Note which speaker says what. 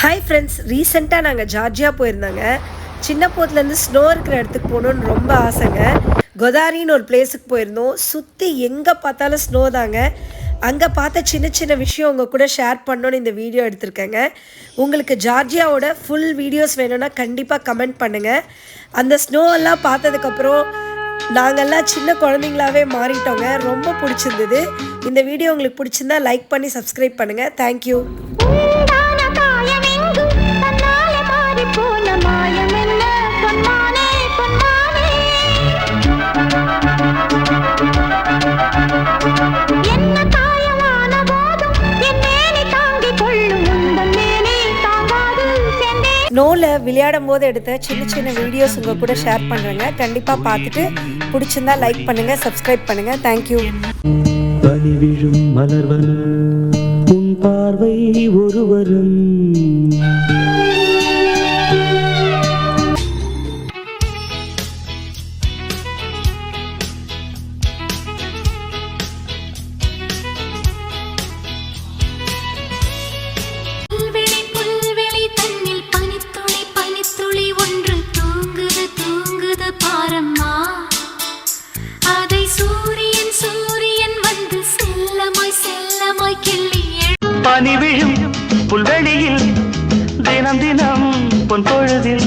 Speaker 1: Hi friends, ரீசெண்டாக நாங்கள் Georgia போயிருந்தாங்க. சின்ன போத்துலேருந்து ஸ்னோ இருக்கிற இடத்துக்கு போகணுன்னு ரொம்ப ஆசைங்க. கொதாரின்னு ஒரு பிளேஸுக்கு போயிருந்தோம். சுற்றி எங்கே பார்த்தாலும் ஸ்னோ தாங்க. அங்கே பார்த்த சின்ன சின்ன விஷயம் உங்கள் கூட ஷேர் பண்ணணுன்னு இந்த வீடியோ எடுத்திருக்கேங்க. உங்களுக்கு ஜார்ஜியாவோட ஃபுல் வீடியோஸ் வேணும்னா கண்டிப்பாக கமெண்ட் பண்ணுங்கள். அந்த ஸ்னோவெல்லாம் பார்த்ததுக்கப்புறம் நாங்கள்லாம் சின்ன குழந்தைங்களாவே மாறிட்டோங்க. ரொம்ப பிடிச்சிருந்தது. இந்த வீடியோ உங்களுக்கு பிடிச்சிருந்தா லைக் பண்ணி சப்ஸ்கிரைப் பண்ணுங்கள். தேங்க்யூ. ஸ்னோவில் விளையாடும் போது எடுத்த சின்ன சின்ன வீடியோஸ் உங்கள் கூட ஷேர் பண்ணுறேங்க. கண்டிப்பாக பார்த்துட்டு பிடிச்சிருந்தா லைக் பண்ணுங்கள், சப்ஸ்கிரைப் பண்ணுங்கள். தேங்க்யூ.
Speaker 2: பனி விழும் மலர்வன உன் பார்வை ஒருவரும் பனி விழும் புல்வெளியில் தினம் தினம் பொன் பொழுதில்